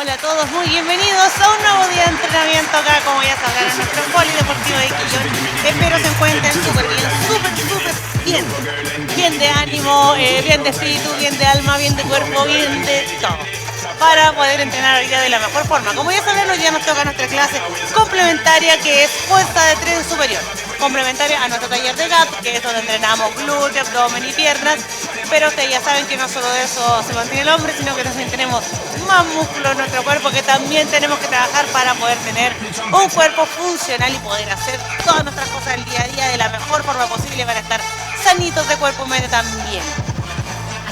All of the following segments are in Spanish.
Hola a todos, muy bienvenidos a un nuevo día de entrenamiento acá, como ya sabrán, en nuestro polideportivo de Quillón. Espero se encuentren súper bien, bien de ánimo, bien de espíritu, bien de alma, bien de cuerpo, bien de todo, para poder entrenar hoy día de la mejor forma. Como ya sabrán, hoy día nos toca nuestra clase complementaria, que es fuerza de tren superior, complementaria a nuestro taller de GAP, que es donde entrenamos glúteo, abdomen y piernas. Pero ustedes ya saben que no solo de eso se mantiene el hombre, sino que también tenemos más músculo en nuestro cuerpo, que también tenemos que trabajar para poder tener un cuerpo funcional y poder hacer todas nuestras cosas del día a día de la mejor forma posible para estar sanitos de cuerpo y mente también.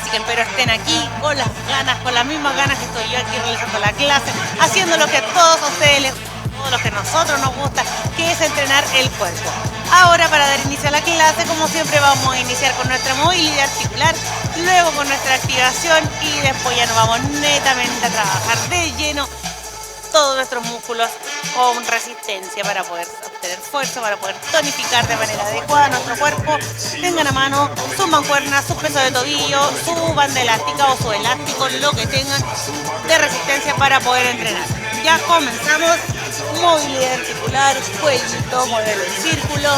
Así que espero estén aquí con las ganas, con las mismas ganas que estoy yo aquí realizando la clase, haciendo lo que a todos ustedes todo lo que a nosotros nos gusta, que es entrenar el cuerpo. Ahora, para dar inicio a la clase, como siempre, vamos a iniciar con nuestra movilidad articular, luego con nuestra activación y después ya nos vamos netamente a trabajar de lleno todos nuestros músculos con resistencia para poder obtener fuerza, para poder tonificar de manera adecuada nuestro cuerpo. Tengan a mano sus mancuernas, sus pesos de tobillo, su banda elástica o su elástico, lo que tengan de resistencia para poder entrenar. Ya comenzamos. Movilidad articular, cuellito, modelo en círculo.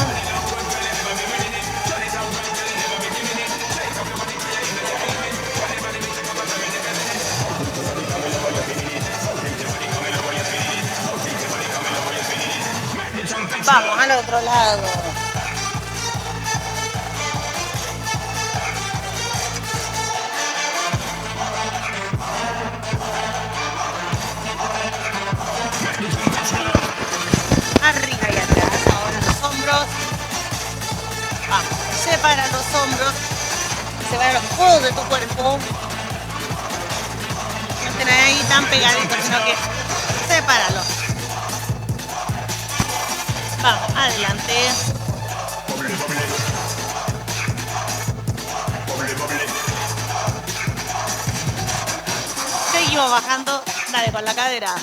Vamos al otro lado. Arriba y atrás. Ahora los hombros. Vamos. Separa los hombros. Separa los codos de tu cuerpo. No estén ahí tan pegaditos, sino que sepáralos. Vamos, adelante. Seguimos bajando. Dale con la cadera.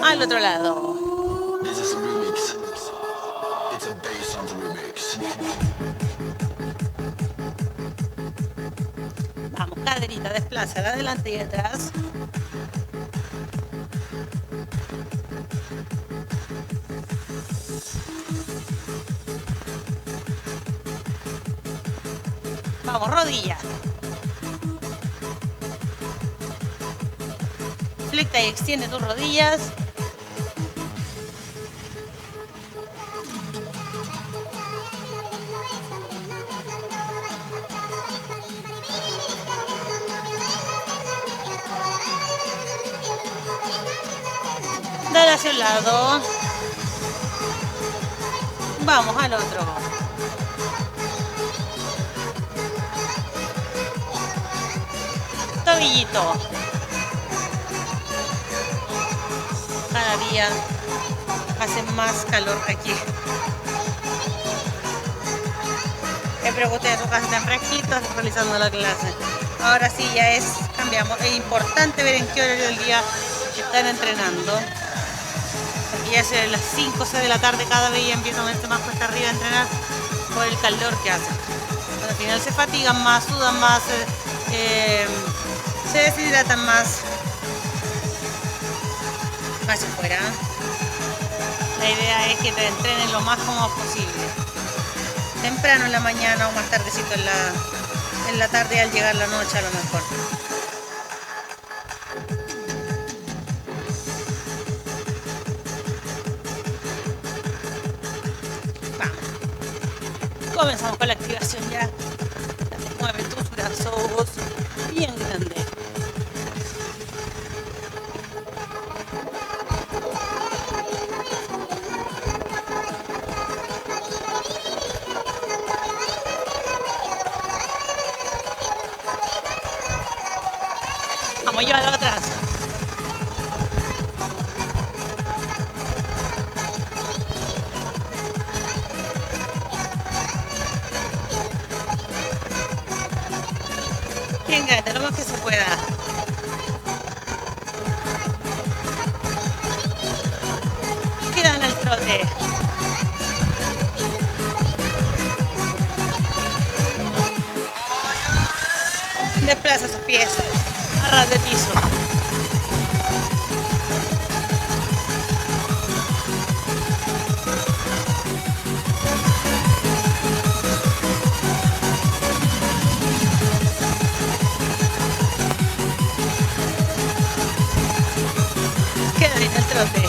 Al otro lado. Vamos, caderita, desplaza de adelante y atrás. Vamos, rodilla. Flecta y extiende tus rodillas. Dale hacia un lado. Vamos al otro. Tobillito. Cada día hace más calor aquí. Espero que ustedes en su casa estén fresquitos realizando la clase. Ahora sí, cambiamos. Es importante ver en qué horario del día están entrenando. Aquí ya es las 5 o 6 de la tarde, cada vez ya empiezan a verse más cuesta arriba a entrenar por el calor que hacen. Pero al final se fatigan más, sudan más, se deshidratan más. Hacia afuera. La idea es que te entrenen lo más cómodo posible. Temprano en la mañana o más tardecito en la tarde, al llegar la noche a lo mejor. Vamos. Comenzamos con la activación ya. Mueve tus brazos bien grande. Vamos, llévalo atrás. Venga, lo más que se pueda. Quedan al trote. Desplaza sus pies a ras de piso. Queda en el trote.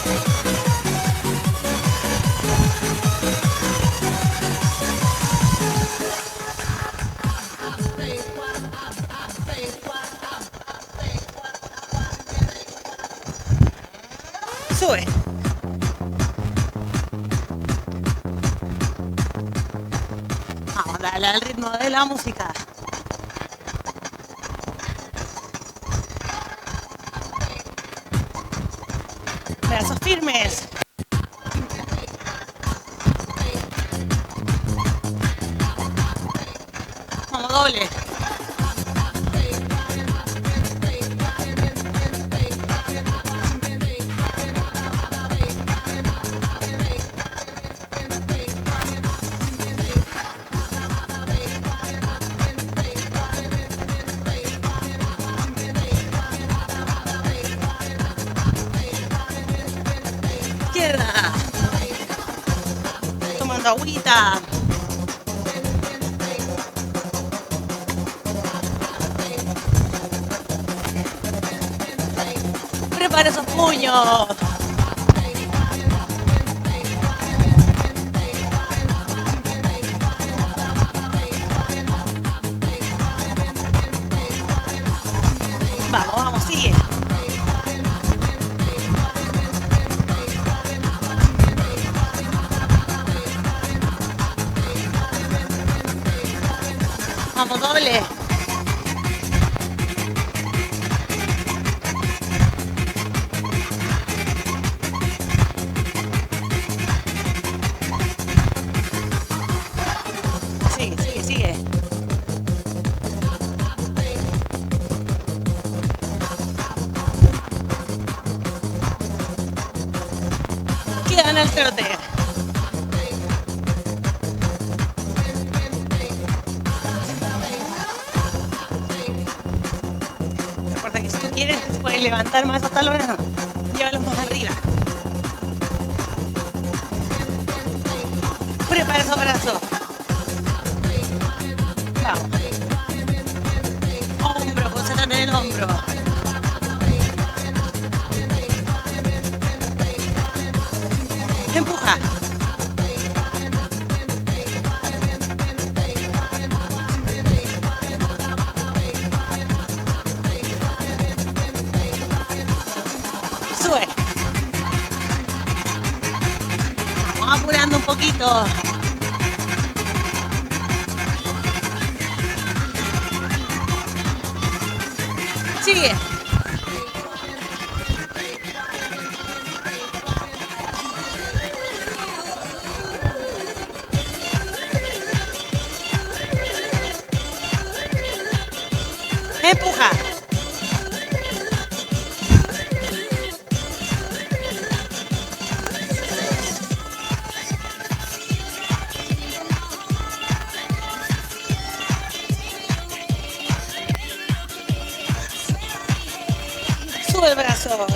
Sube. Vamos a darle al ritmo de la música. Brazos firmes. Vamos doble. Tomando agüita. Prepara esos puños. Vamos, vamos, sigue. Vamos, doble. Sigue, sigue, sigue. Queda en el trote. Recuerda que si tú quieres, puedes levantar más los talones, llévalos más arriba. Prepara esos brazos. Vamos. Hombro, concéntrate en el hombro. Empuja. Sube. Vamos apurando un poquito. Sigue. Empuja. Sube el brazo.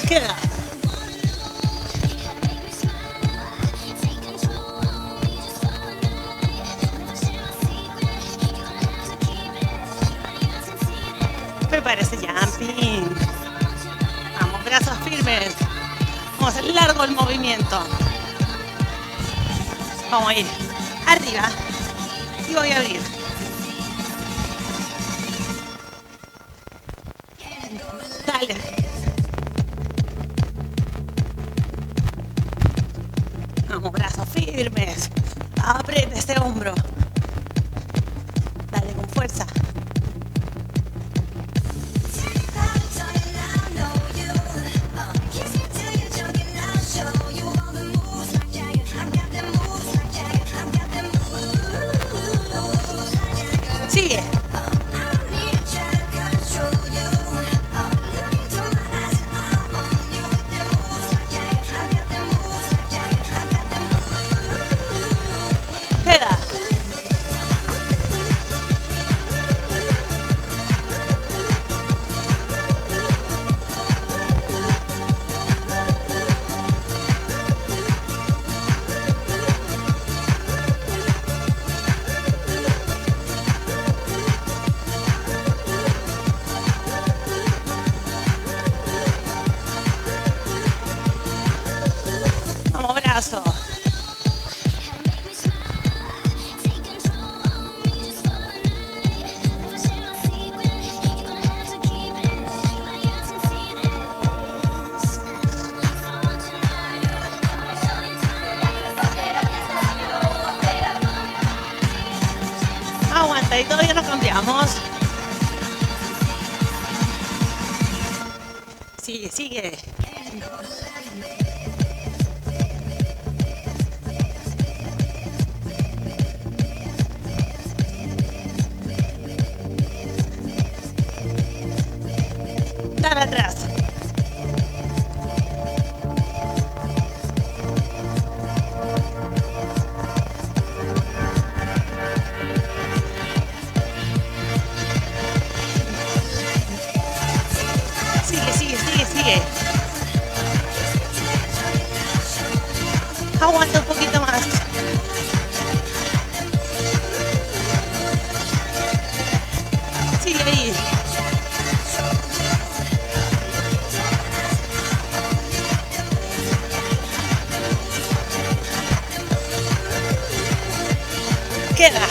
Queda. Prepara ese jumping. Vamos, brazos firmes. Vamos a hacer largo el movimiento. Vamos a ir arriba y voy a abrir. Dale. Vamos, brazos firmes. Aprieta ese hombro. Dale con fuerza. Sigue. brazo. Aguanta y todavía nos cambiamos. Sigue, sigue. Dale atrás. Sigue, sigue, sigue, sigue. Aguanta un poquito más. Sigue ahí. Queda.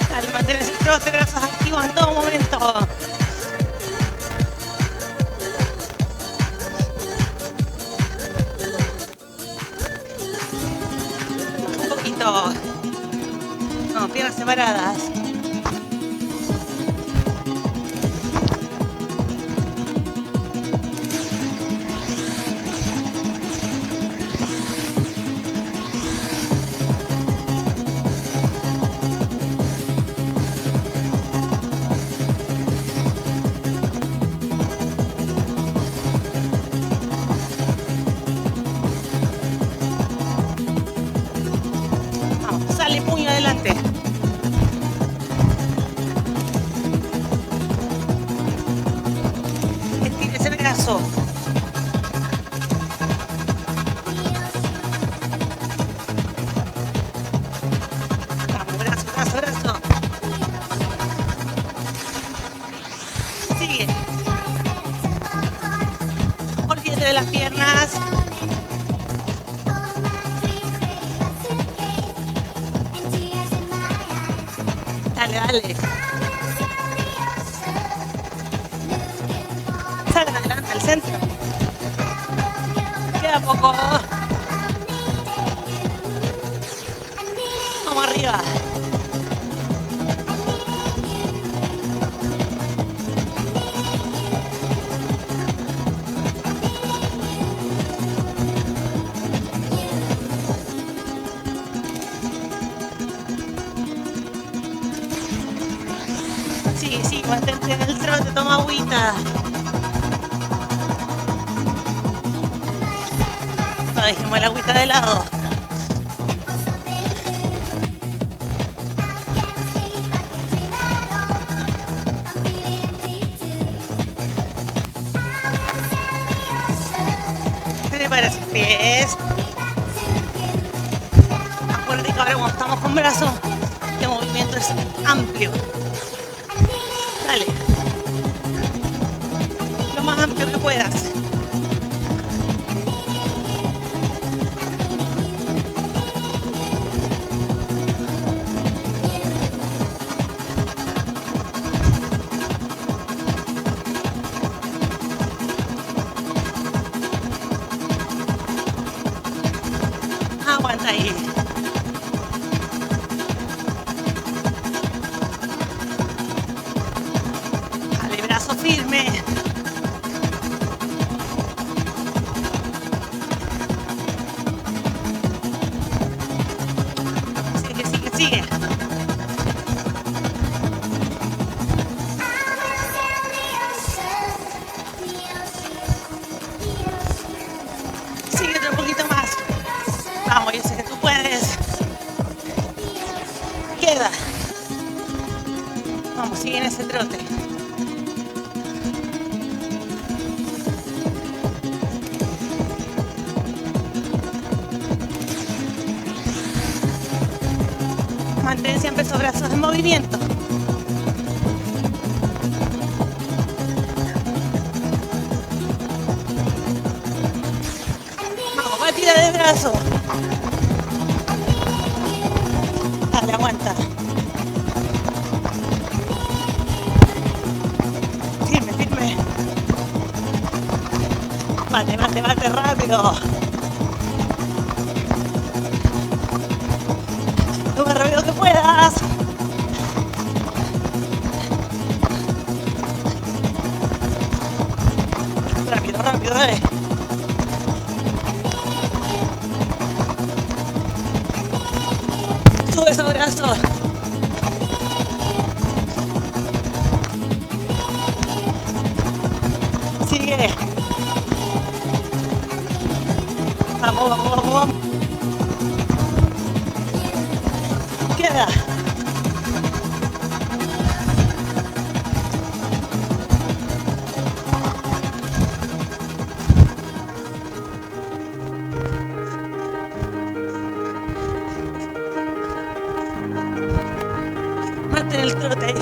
Dale, mantén ese trote, brazos activos en todo momento. Un poquito. No, piernas separadas. Vamos, sale puño adelante. Estires el brazo. Vamos, brazo, brazo, brazo. Sigue. Olvídate de las piernas. Dale, dale. Salgan adelante al centro. Queda poco. Vamos arriba. Sí, sí, mantente en el trote, toma agüita. No dejemos la agüita de lado. Prepara sus pies. Acuérdate que ahora cuando estamos con brazos, este movimiento es amplio. Dale. Lo más amplio que puedas. Aguanta ahí. Dale, brazo firme. Sigue, sigue, sigue. Sigue otro poquito más. Vamos, yo sé que tú puedes. Queda. Vamos, sigue en ese trote. Mantén siempre esos brazos en movimiento. Vamos, batida de brazo. Dale, aguanta. Firme, firme. Bate, bate, bate rápido. Lo más rápido que puedas. Rápido, rápido, dale. Sube esos brazos. Sigue. Vamos, vamos, vamos, vamos. Queda. Mantén el trote ahí.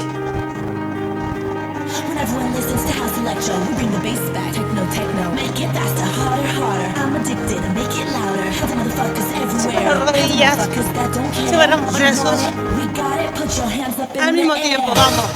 When everyone listens to house electro, we bring the bass back. Techno, techno, make it faster, harder, harder. I'm addicted, make it louder. Healthy motherfuckers everywhere. Rodillas. Motherfuckers that don't care. Se van los brazos. We got it, put your hands up in Al mismo the tiempo, air. vamos.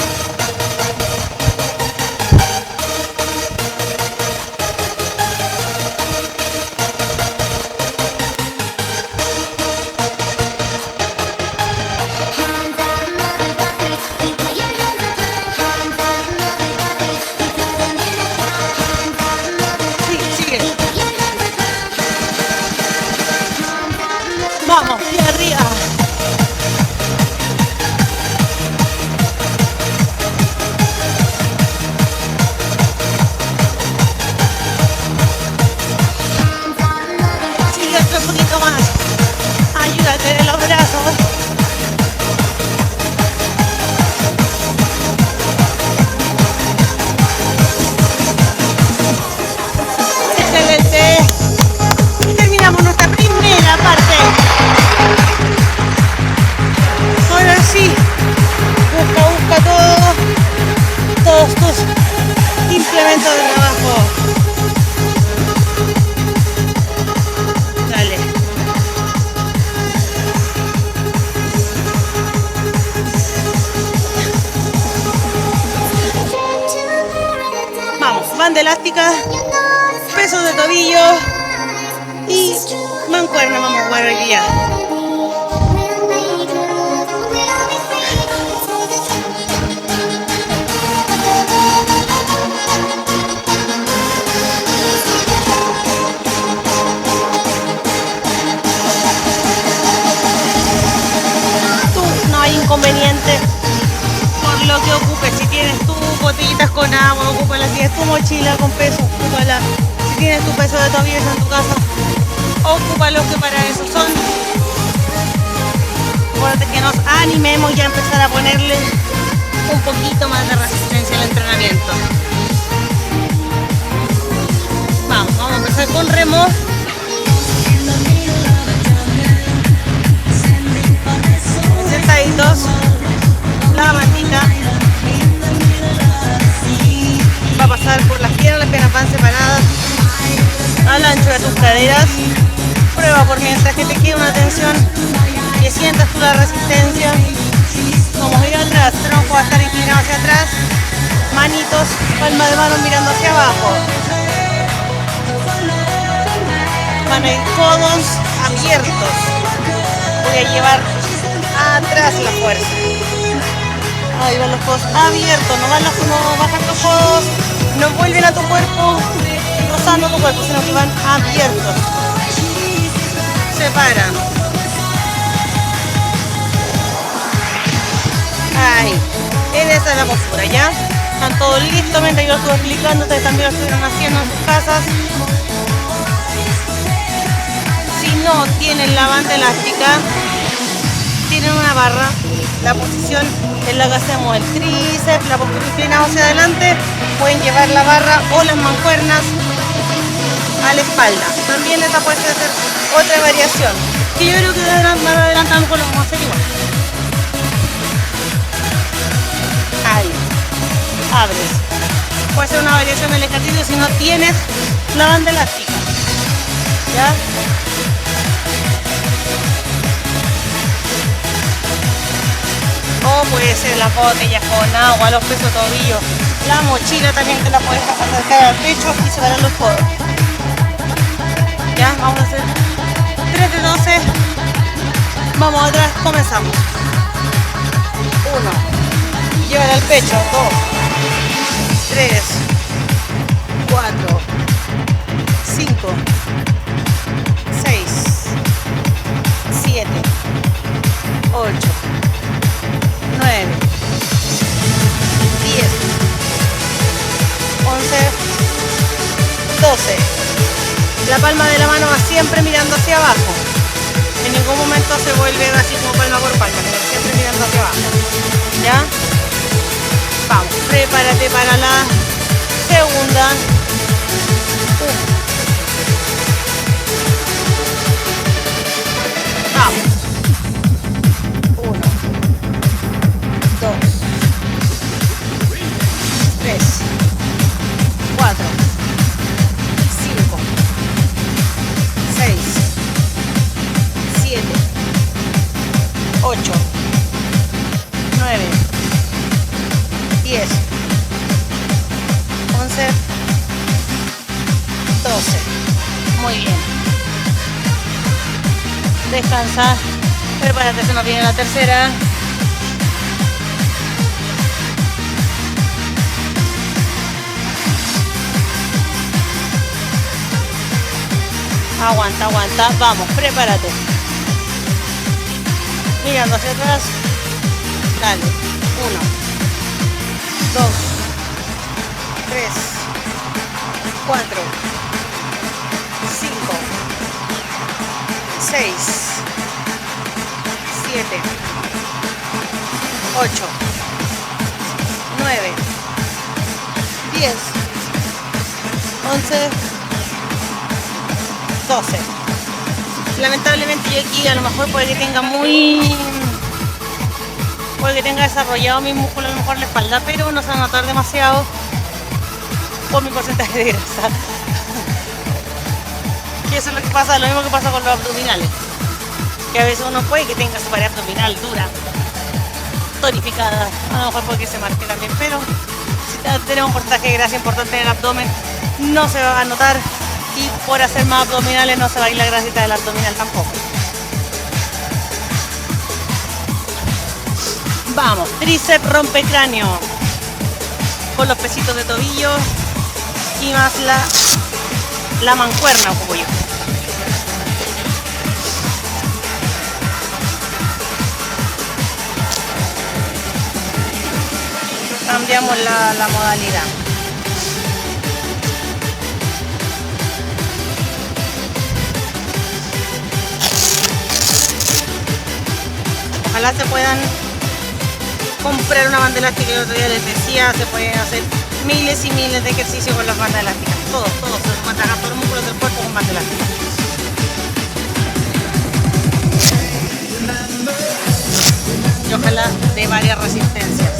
Sigue, sigue. Vamos, pie arriba. Sigue otro poquito más. Ayúdate de los brazos. Excelente. Terminamos nuestra primera parte. Ahora sí, busca todos tus implementos de trabajo. Dale. Vamos, banda elástica, pesos de tobillo y mancuerna. Vamos a jugar hoy día. Tú, no hay inconveniente por lo que ocupes. Si tienes tus botellitas con agua, ocúpala. Si tienes tu mochila con peso, ocúpala. Si tienes tu peso de tobillo en tu casa, ocúpalo, que para eso son. Acuérdate que nos animemos ya a empezar a ponerle un poquito más de resistencia al entrenamiento. Vamos a empezar con remo. Sentaditos, la matita va a pasar por las piernas van separadas al ancho de tus caderas. Prueba por mientras que te quede una tensión, que sientas tú la resistencia. Vamos a ir atrás, tronco va a estar inclinado hacia atrás, manitos, palma de mano mirando hacia abajo. Van a ir codos abiertos. Voy a llevar atrás la fuerza. Ahí van los codos abiertos, no bajan los codos, no vuelven a tu cuerpo, rozando tu cuerpo, sino que van abiertos. Separan. Ahí. Esa es la postura, ¿ya? Están todos listos, mientras yo lo estuve explicando, ustedes también lo estuvieron haciendo en sus casas. Si no tienen la banda elástica, tienen una barra. La posición en la que hacemos el tríceps, la postura inclinada hacia adelante, pueden llevar la barra o las mancuernas a la espalda. También esta puede ser otra variación, que yo creo que más adelante a lo mejor lo vamos a hacer igual. abres. Puede ser una variación del ejercicio si no tienes la banda elástica. ¿Ya? O puede ser las botellas con agua, los pesos tobillos, la mochila también que la puedes acercar al pecho y separar los codos. Ya, vamos a hacer 3 de 12. Vamos atrás, comenzamos. 1, llevar al pecho, 2, 3, 4, 5, 6, 7, 8, 9, 10, 11, 12. La palma de la mano va siempre mirando hacia abajo. En ningún momento se vuelve así como palma por palma, siempre mirando hacia abajo. ¿Ya? Vamos, prepárate para la segunda. Vamos. 1, 2, 3, 4, 5, 6, 7, 8, 9, 10, 11, 12. Muy bien. Descansa. Prepárate, se nos viene la tercera. Aguanta, aguanta. Vamos, prepárate. Mirando hacia atrás. Dale. 1, 2, 3, 4, 5, 6, 7, 8, 9, 10, 11, 12. Lamentablemente yo aquí a lo mejor puede que tenga desarrollado mi músculo, a lo mejor la espalda, pero no se va a notar demasiado por mi porcentaje de grasa. Y eso es lo que pasa, lo mismo que pasa con los abdominales, que a veces uno puede que tenga su pared abdominal dura, tonificada, a lo mejor puede que se marque también, pero si tenemos un porcentaje de grasa importante en el abdomen no se va a notar, y por hacer más abdominales no se va a ir la grasita del abdominal tampoco. Vamos, tríceps rompecráneo con los pesitos de tobillo y más la mancuerna ocupo yo. Cambiamos la modalidad. Ojalá se puedan comprar una banda elástica, que el otro día les decía, se pueden hacer miles y miles de ejercicios con las bandas elásticas. Todos, se pueden trabajar todos los músculos del cuerpo con banda elástica. Y ojalá de varias resistencias.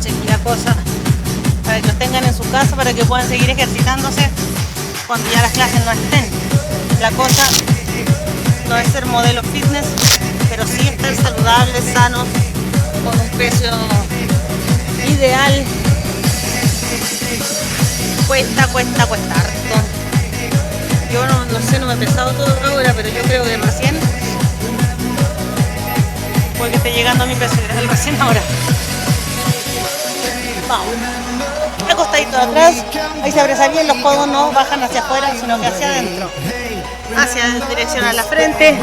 Chequen la cosa para que los tengan en su casa, para que puedan seguir ejercitándose cuando ya las clases no estén. La cosa no es ser modelo fitness, pero sí estar saludables, sanos, con un peso ideal. Cuesta harto. Yo no sé, no me he pesado todo ahora, pero yo creo que recién, porque esté llegando a mi peso ideal recién ahora. Vamos. Acostadito atrás, ahí se abraza bien, los codos no bajan hacia afuera, sino que hacia adentro. Hacia dirección a la frente.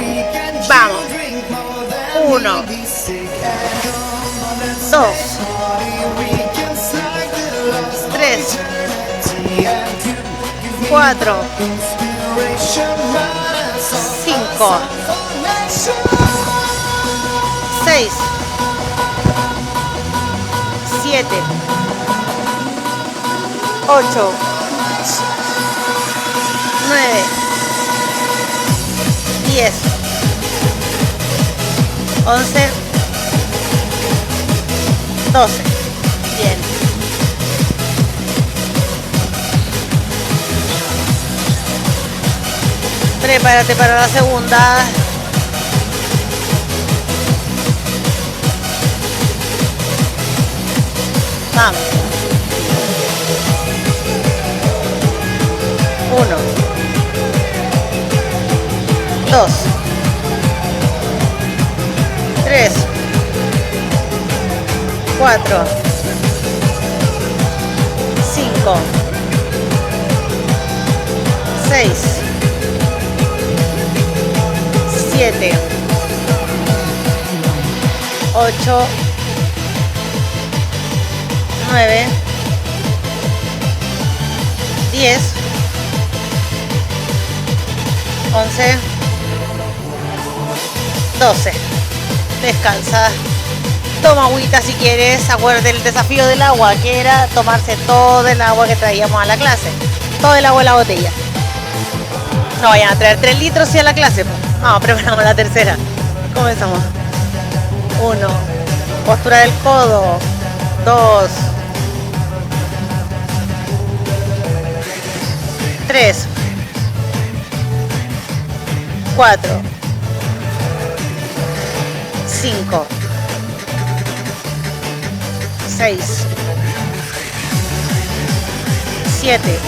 Vamos. 1, 2, 3, 4, 5, 6, 7, 8, 9, 10, 11, 12. Bien. Prepárate para la segunda. Vamos. 1, 2, 3, 4, 5, 6, 7, 8, 9, 10, 11, 12. Descansa. Toma agüita si quieres. Acuérdate del desafío del agua, que era tomarse todo el agua que traíamos a la clase. Todo el agua en la botella. No vayan a traer 3 litros sí a la clase. Vamos, preparamos la tercera. Comenzamos. 1. Postura del codo. 2. 3. 4. 5. 6. 7.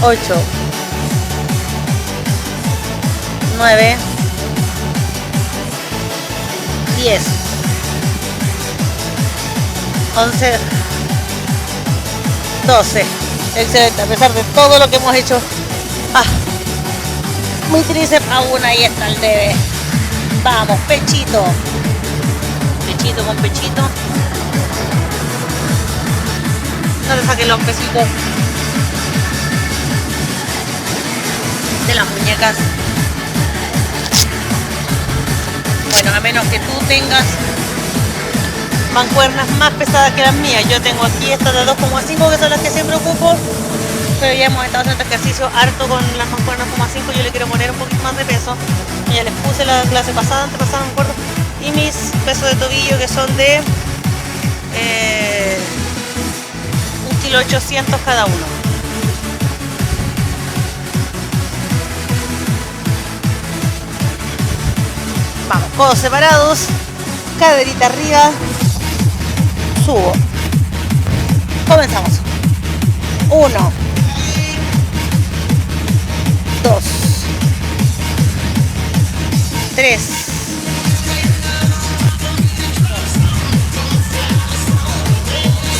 8. 9. 10. 11. 12. Excelente, a pesar de todo lo que hemos hecho. Muy tríceps aún, ahí está el debe. Vamos, pechito. Pechito con pechito. No le saquen los pesitos de las muñecas. Bueno, a menos que tú tengas mancuernas más pesadas que las mías. Yo tengo aquí estas de 2,5 que son las que siempre ocupo. Pero ya hemos estado haciendo este ejercicio harto con las mancuernas 2,5. Yo le quiero poner un poquito más de peso. Ya les puse la clase pasada, antepasada, me acuerdo. Y mis pesos de tobillo que son de 1,8 kg cada uno. Vamos, codos separados, caderita arriba, subo. Comenzamos. 1, 2, 3,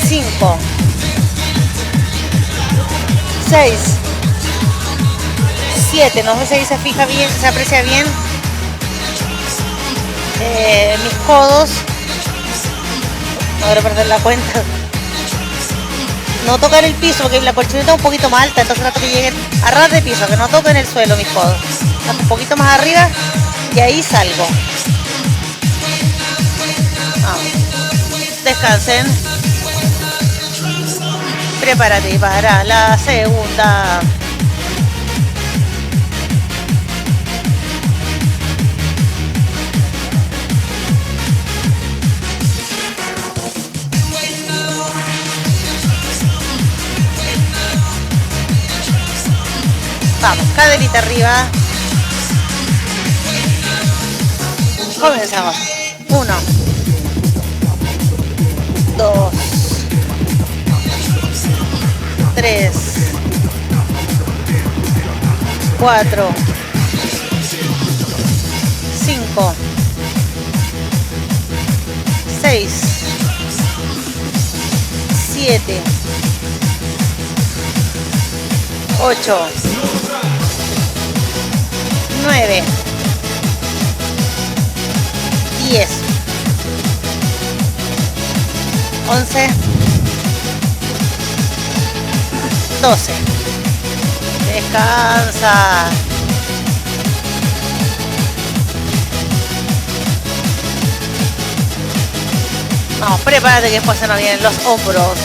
5, 6, 7. No sé si ahí se fija bien, se aprecia bien. Mis codos. No voy a perder la cuenta. No tocar el piso porque la colchoneta es un poquito más alta, entonces trato que lleguen a ras de piso, que no toquen el suelo mis codos. Un poquito más arriba y ahí salgo. Vamos. Descansen. Prepárate para la segunda. Vamos, caderita arriba. Comenzamos. 1, 2, 3, 4, 5, 6, 7, 8, 9, 10, 11, 12. Descansa. Vamos, prepárate que después se nos vienen los hombros.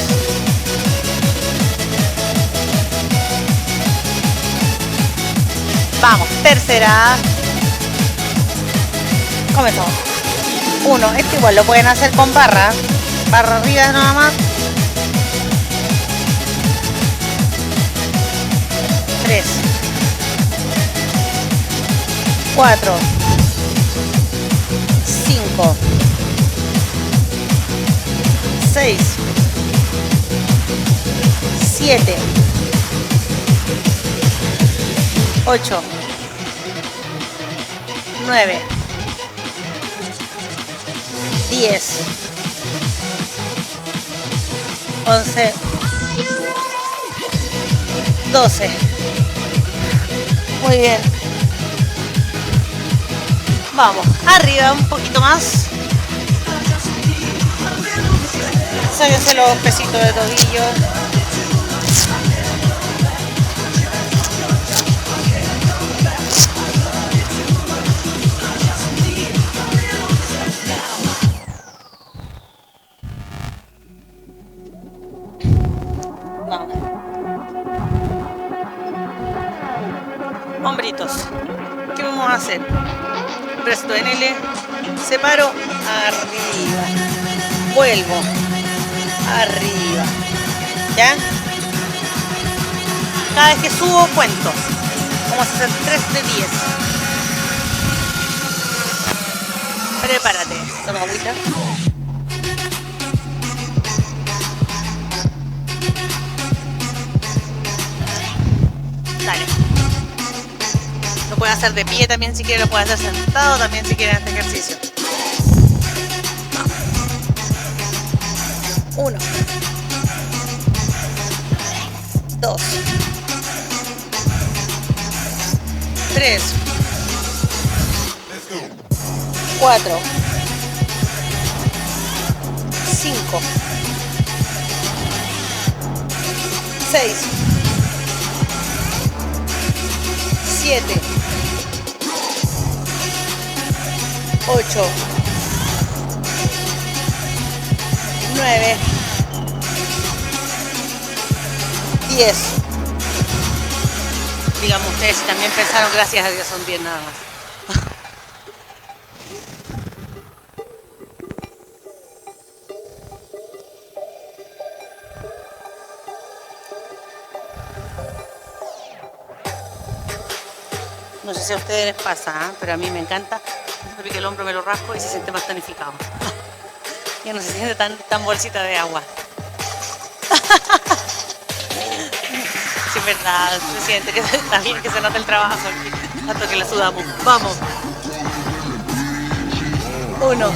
Vamos, tercera. Comenzamos. 1. Este igual lo pueden hacer con barra. Barra arriba nada más. 3, 4, 5, 6, 7, 8, 9, 10, 11, 12. Muy bien. Vamos, arriba un poquito más. Sáquense los pesitos de tobillo. Vamos. Hombritos. ¿Qué vamos a hacer? Presto en L, separo, arriba, vuelvo, arriba, ¿ya? Cada vez que subo cuento, vamos a hacer 3 de 10. Prepárate, toma agüita. Dale. Lo puedes hacer de pie también si quieres, lo puedes hacer sentado también si quieres este ejercicio. 1, 2, 3, 4, 5, 6, 7, 8, 9, 10. Digamos ustedes si también pensaron, gracias a Dios son 10 nada más. No sé si a ustedes les pasa, pero a mí me encanta. Me pique el hombro, me lo rasco y se siente más tonificado. Ya no se siente tan bolsita de agua. Sí, es verdad, se siente que está bien que se nota el trabajo, tanto que la sudamos. Vamos. 1,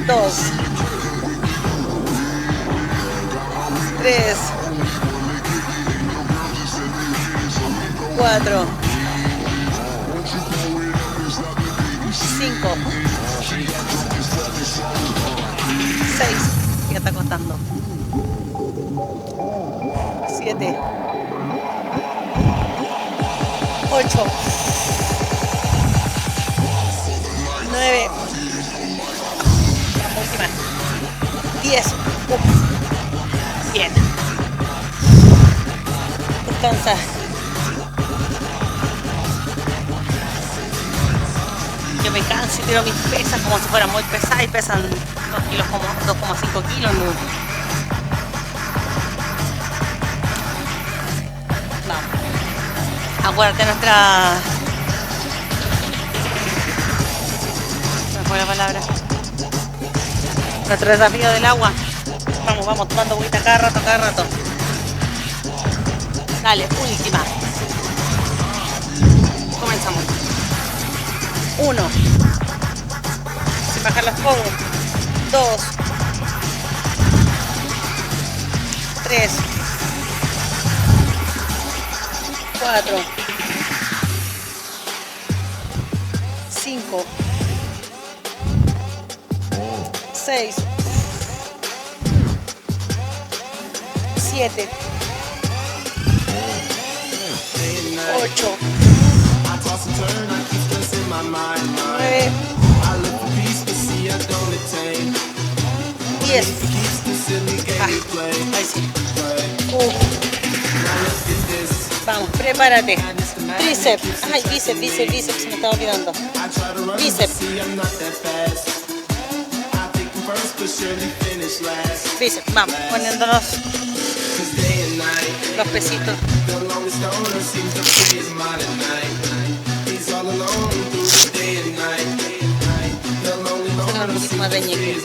2, 3, 4, 5, 6, ya está contando. 7, 8, 9, última, 10. Bien. Descansa. Yo me canso y tiro mis pesas como si fueran muy pesadas y pesan 2,5 kilos. No. Acuérdate nuestra... ¿me fue la palabra? Nuestro desafío del agua. Vamos tomando agüita cada rato. Dale, última. Comenzamos. 1. Sin bajar los codos. 2. 3. 4. 5. 6. 7. 8. 9. 10. Ahí sí. Vamos, prepárate. Tríceps. Ay, bíceps, bíceps, bíceps, se me estaba olvidando. Bíceps. Bíceps, vamos, poniéndonos los pesitos. Un poquito más de ñeque.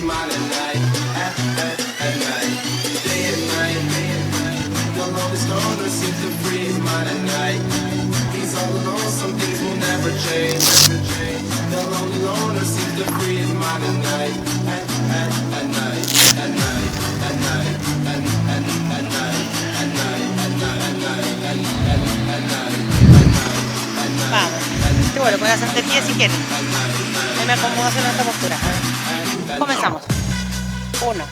Vamos. Bueno, puedes hacer de pie si quieres. Ahí me acomodo en esta postura. Comenzamos. 1,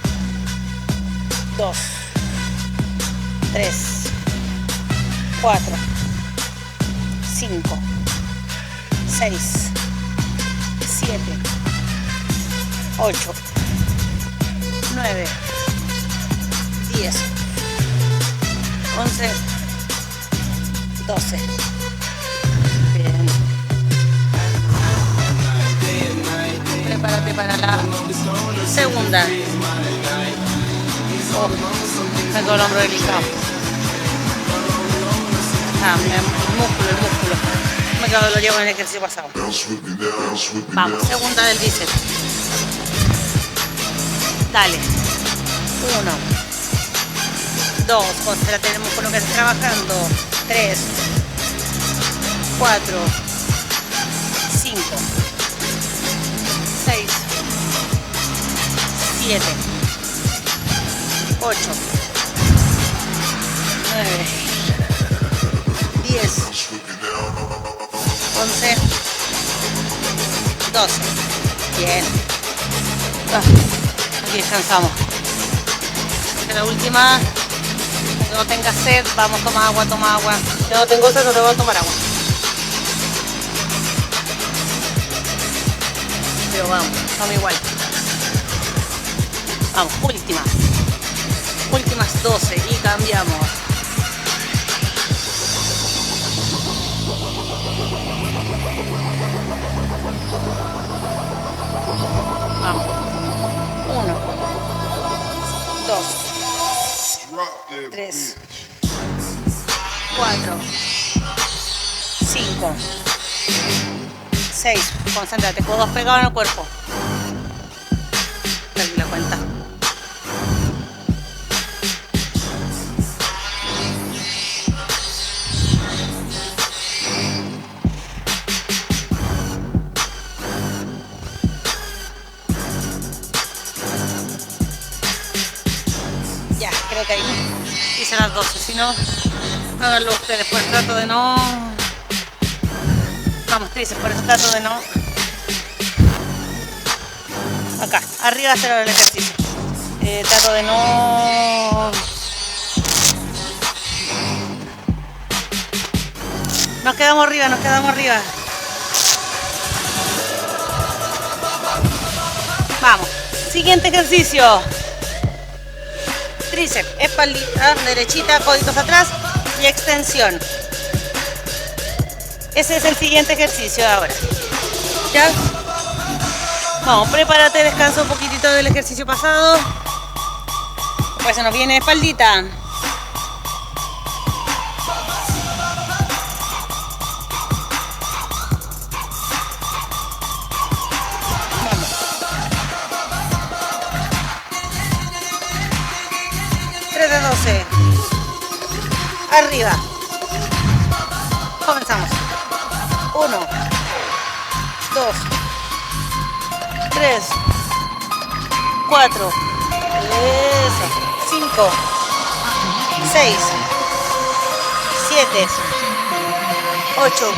2, 3, 4, 5, 6, 7, 8, 9, 10, 11, 12. Bien. Prepárate para la segunda. Oh, tengo el hombro delicado. El músculo. Me quedo lo llevo en el ejercicio pasado. Vamos, segunda del bíceps. Dale. 1, 2, concéntrate en el músculo que estás trabajando. 3, 4, 5, 6, 7, 8, 9, 10, 11, 12. Bien. Aquí descansamos. La última. Que no tengas sed, vamos, toma agua. Yo no tengo sed, no te voy a tomar agua. Pero vamos igual. Vamos, últimas 12 y cambiamos. Vamos. 1, 2, 3, 4, 5, 6. Concéntrate, codos pegados en el cuerpo. Perdí la cuenta. Ya, creo que ahí hice las 12. Si no, háganlo ustedes. Pues trato de no... Vamos, tríceps, por eso trato de no... Acá, arriba hacer el ejercicio. Trato de no... Nos quedamos arriba. Vamos, siguiente ejercicio. Tríceps, espaldita derechita, coditos atrás y extensión. Ese es el siguiente ejercicio ahora. ¿Ya? Vamos, prepárate, descansa un poquitito del ejercicio pasado. Pues se nos viene espaldita. Vamos. 3 de 12. Arriba. Comenzamos. 1, 2, 3, 4, 5, 6, 7, 8,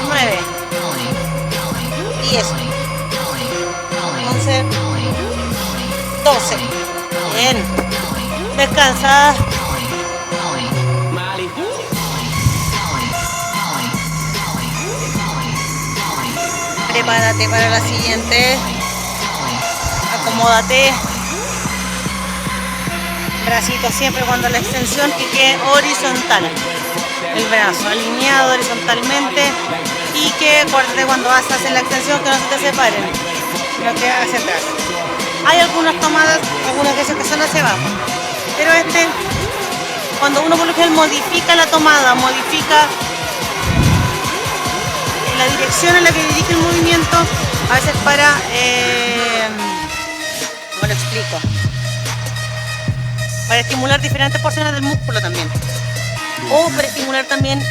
9, 10, 11, 12. Bien. Descansa. Prepárate para la siguiente. Acomódate. Bracito siempre cuando la extensión y que horizontal. el brazo alineado horizontalmente y que acuérdate cuando vas a hacer la extensión que no se te separen, sino que hacia atrás. Hay algunas tomadas, algunos ejercicios que son hacia abajo, pero cuando uno por lo general modifica la tomada, modifica la dirección en la que dirige el movimiento, a veces para, ¿cómo lo explico? Para estimular diferentes porciones del músculo también. O para estimular también,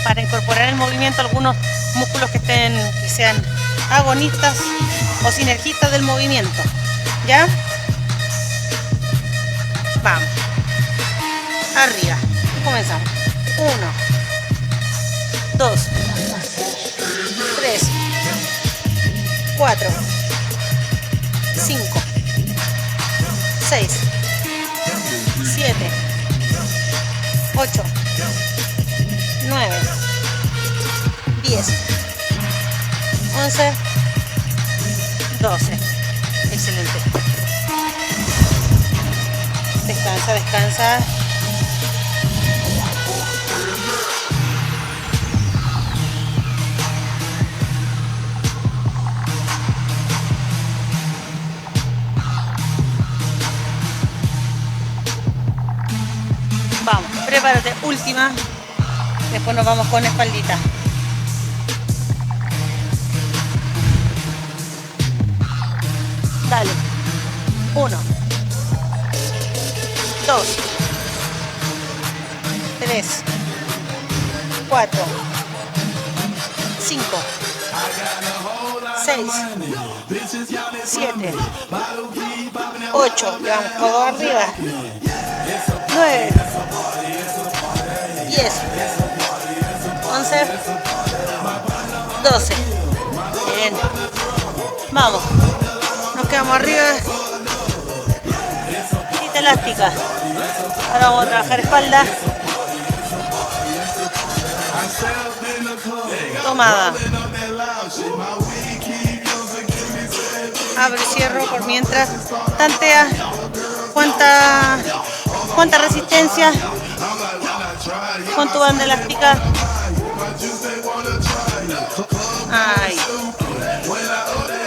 para incorporar el movimiento algunos músculos que sean agonistas o sinergistas del movimiento. ¿Ya? Vamos. Arriba. Comenzamos. 1, 2, 3, 4, 5, 6, 7, 8, 9, 10, 11, 12. Excelente. Descansa, descansa. Vamos, prepárate, última. Después nos vamos con espaldita. Dale. 1, 2, 3, 4, 5, 6, 7, 8. Llevamos todo arriba. 9, 10, 11, 12. Bien. Vamos. Nos quedamos arriba. Cinta elástica. Ahora vamos a trabajar espalda. Tomada. Abro y cierro por mientras. Tantea. ¿Cuánta resistencia con tu banda elástica? Ay.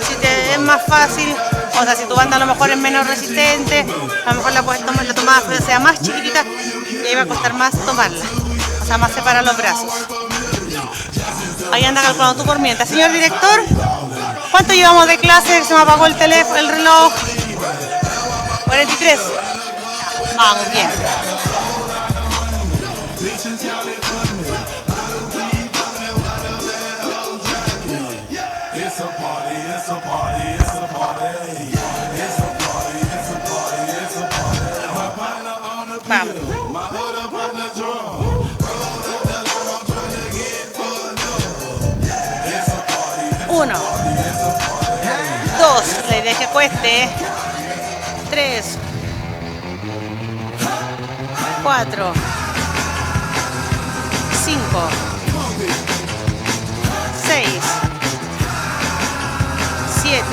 Si te es más fácil, o sea, si tu banda a lo mejor es menos resistente, a lo mejor la puedes tomar, la tomada sea más chiquitita y ahí va a costar más tomarla. O sea, más separar los brazos. Ahí anda calculando tú por mientras. Señor director, ¿cuánto llevamos de clase? Se me apagó el teléfono, el reloj. 43. Vamos, bien. Vamos. 1, 2, la idea es que cueste. 3, 4, 5, 6, 7,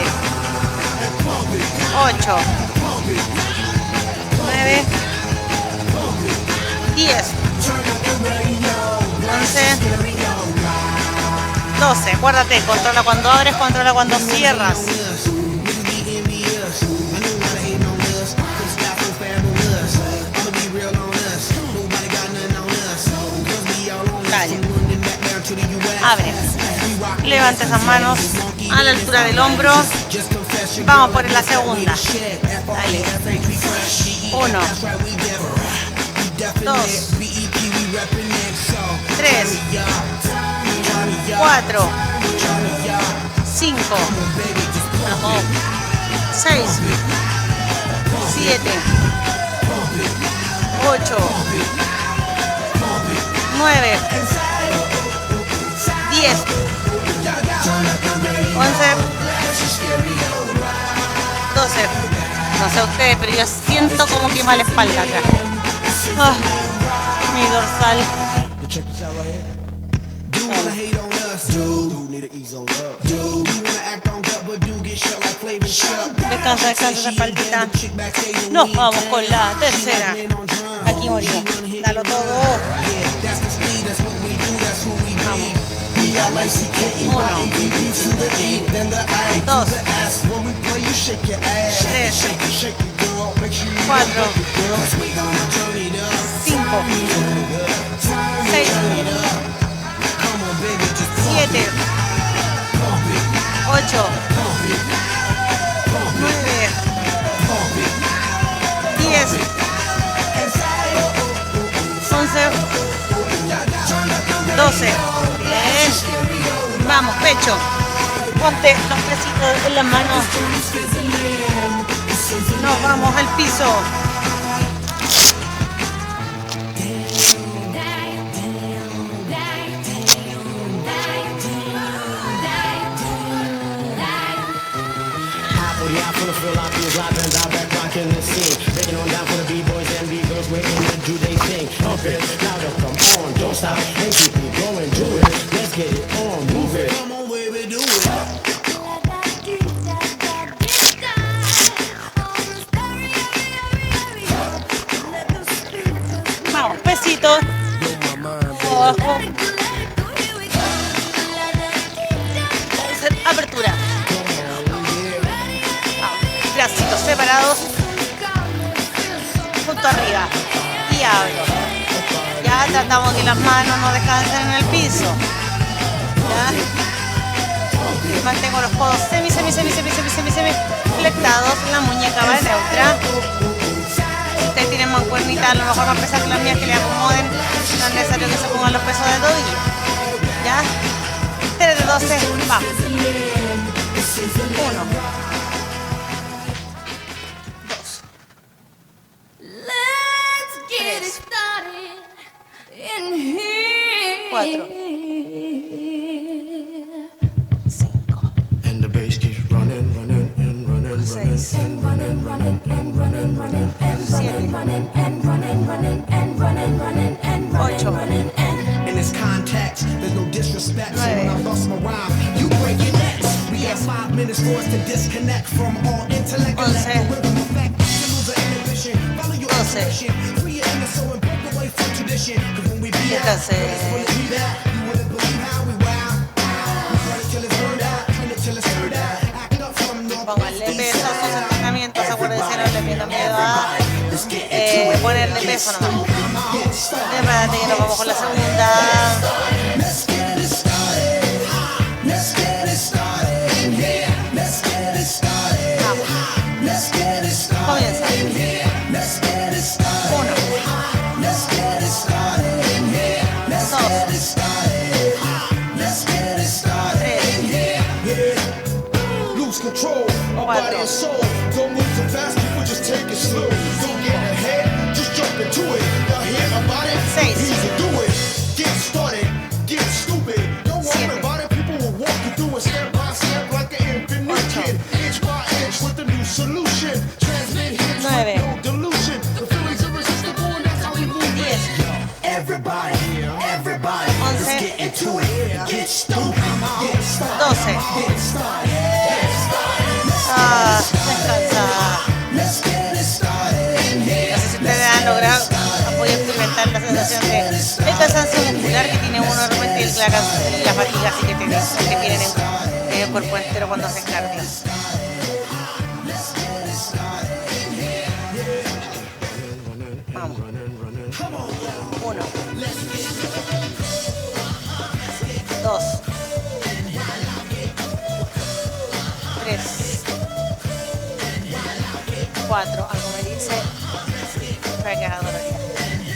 8, 9, 10, 11, 12. Acuérdate, controla cuando abres, controla cuando cierras. Dale. Abre. Levanta esas manos a la altura del hombro. Vamos por la segunda. Dale. 1, 2, 3, 4, 5, 6, 7, 8, 9, 10, 11, 12. No sé ustedes, pero yo siento como que mal espalda acá. Mi dorsal. Descansa, descansa esa espaldita. Nos vamos con la tercera. Aquí morimos. Dalo todo. 2, 3, 4, 5, 6, 7, 8, 9, 10, 11, 12. Bien. Vamos, pecho. Ponte los bracitos en las manos. Nos vamos al piso. Vamos, pesitos. Ojo. Apertura. Vamos, bracitos separados. Punto arriba. Y abro. Ya tratamos que las manos no descansen en el piso. ¿Ya? Mantengo los codos semi flectados. La muñeca va neutra. Si ustedes tienen mancuernitas, a lo mejor más pesadas que las mías, que le acomoden. No es necesario que se pongan los pesos de tobillo. ¿Ya? 3 de 12. Vamos. 1. 2. 3. 4. 5. 6. 7. 8. 9. 11. 12. Pónganle peso a sus entrenamientos, acuérdense, no le tengan miedo a ponerle peso nomás. Prepárate que nos vamos con la segunda. Comienza. 1. 2. 3. 4. 6. 9. 10. 11. 12. Descansa. No sé si ustedes han logrado, voy a experimentar la sensación de cansancio muscular que tiene uno de repente y la fatiga así que tienen en el cuerpo entero cuando hacen cardio. Vamos. 1. 2. 3. 4. Algo me dice para que haga dolorida.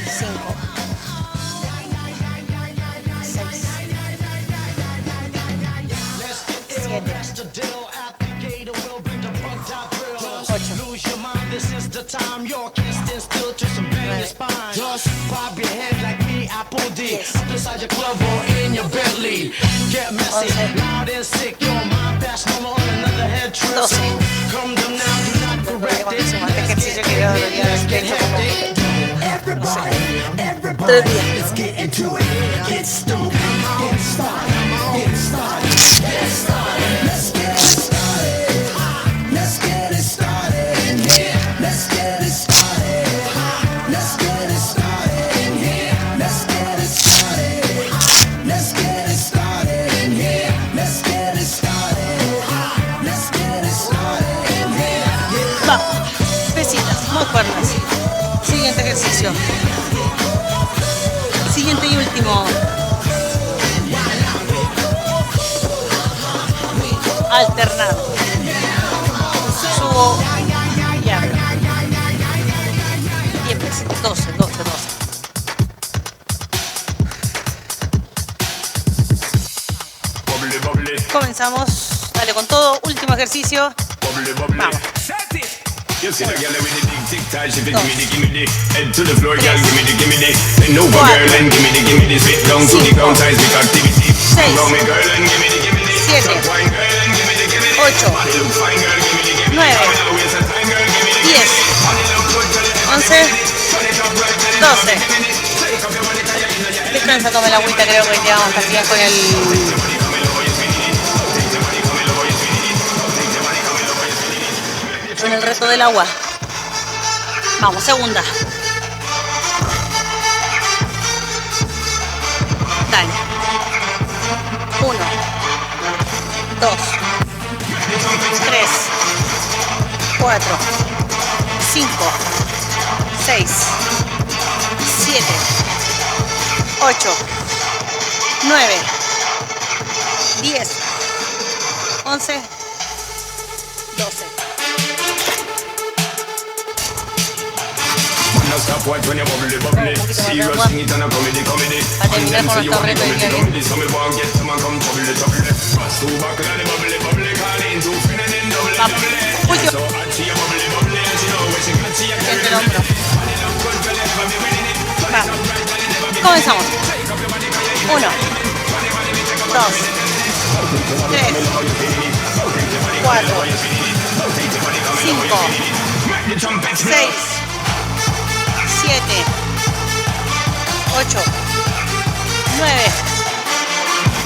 5. 6. 7. 8. 12. Ejercicio que yo debería haber hecho como, no sé, 3 días. mancuernas. Siguiente ejercicio. Siguiente y último. Alternado. Subo y abro. 10 veces. 12. Comenzamos. Dale con todo. Último ejercicio. Vamos. You see the girl with the big tic tac, she give me the head to the floor, girl, give me the bend over, girl, and give me the sit down to the ground, seismic activity. Round me, girl, and give me the top wine, girl, and give me the 8, 9, 10, 11, 12. Descansa, tome la agüita, creo que ya vamos a estar bien con el reto del agua. Vamos, segunda. Dale. 1, 2, 3, 4, 5, 6, 7, 8, 9, 10, 11, 12. Stop watch when you bubble. Serious thing it and a comedy. A terminar con nuestro reto del día de hoy. So me want get some and come trouble. Pass two back and the bubble. Call in two fin and then double. Último. So I see a bubble. And she know where she got see a Siente el hombro. Vamos. Comenzamos. 1, 2, 3, 4, 5, 6, 7, 8, 9,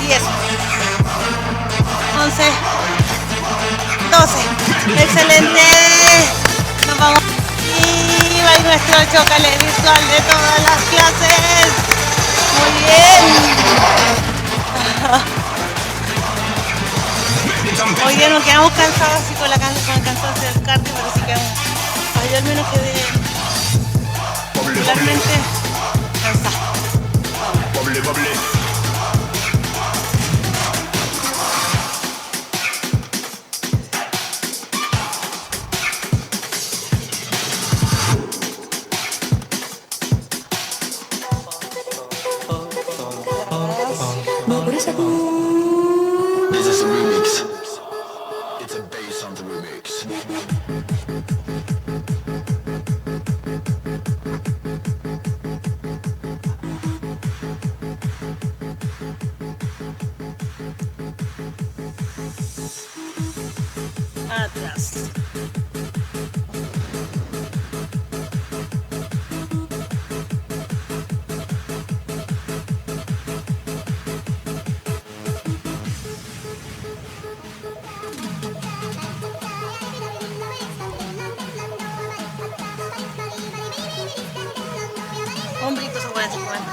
10, 11, 12. ¡Excelente! Nos vamos. Y va nuestro chocale virtual de todas las clases. Muy bien. Hoy día nos quedamos cansados así con el cansancio del cardio, pero sí quedamos. Ayer al menos quedé regularmente cansado. Bubble. This is a remix. It's a bass on the remix. Atrás. Hombritos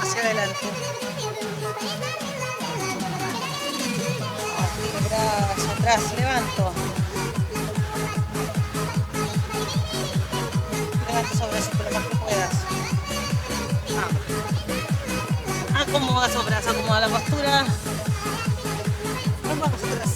hacia adelante. Brazo atrás, levanto. Levanta esos brazos lo más que puedas. Acomoda esos brazos, acomoda la postura. Nos vamos atrás.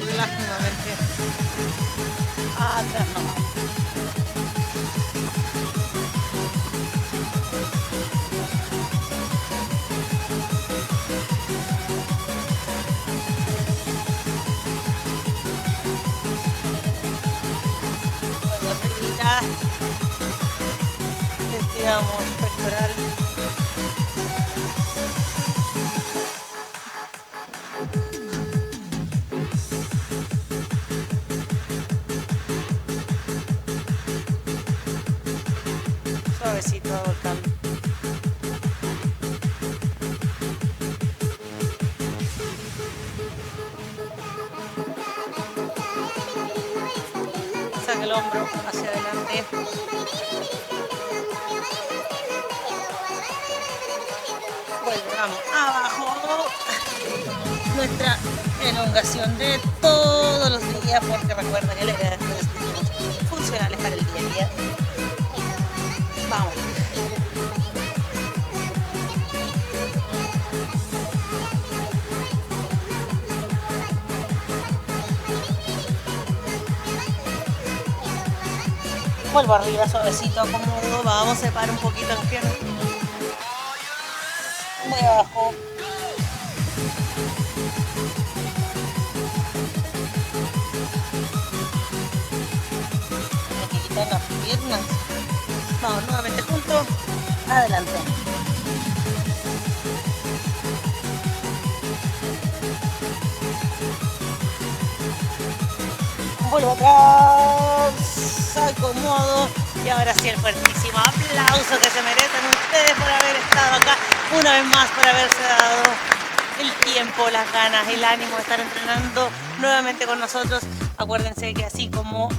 Relaja nuevamente. Atrás nomás. Estiramos pectoral. Suavecito hago el cambio. Saca el hombro hacia adelante. Pues vamos abajo. Nuestra elongación de todos los días, porque recuerda que la idea es funcionales para el día a día. Vamos. Vuelvo arriba, suavecito, cómodo. Vamos, separa un poquito las piernas. Muy abajo. Hay que quitar las piernas. Vamos, nuevamente juntos. Adelante. Vuelvo atrás, acomodo y ahora sí el fuertísimo aplauso que se merecen ustedes por haber estado acá una vez más, por haberse dado el tiempo, las ganas, el ánimo de estar entrenando nuevamente con nosotros. Acuérdense que así como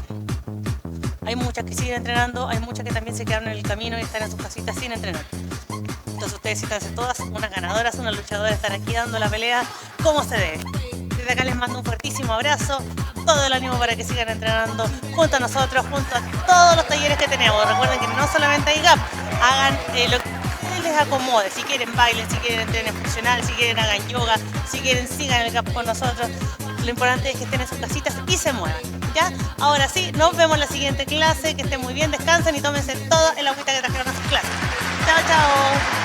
hay muchas que siguen entrenando, hay muchas que también se quedaron en el camino y están en sus casitas sin entrenar. Entonces ustedes siéntanse todas unas ganadoras, unas luchadoras, están aquí dando la pelea como se debe. Desde acá les mando un fuertísimo abrazo, todo el ánimo para que sigan entrenando junto a nosotros, junto a todos los talleres que tenemos. Recuerden que no solamente hay GAP, hagan lo que les acomode. Si quieren bailen, si quieren entrenen funcional, si quieren hagan yoga, si quieren sigan el GAP con nosotros. Lo importante es que estén en sus casitas y se muevan. ¿Ya? Ahora sí, nos vemos en la siguiente clase. Que estén muy bien, descansen y tómense toda el agüita que trajeron a sus clases. Chao, chao.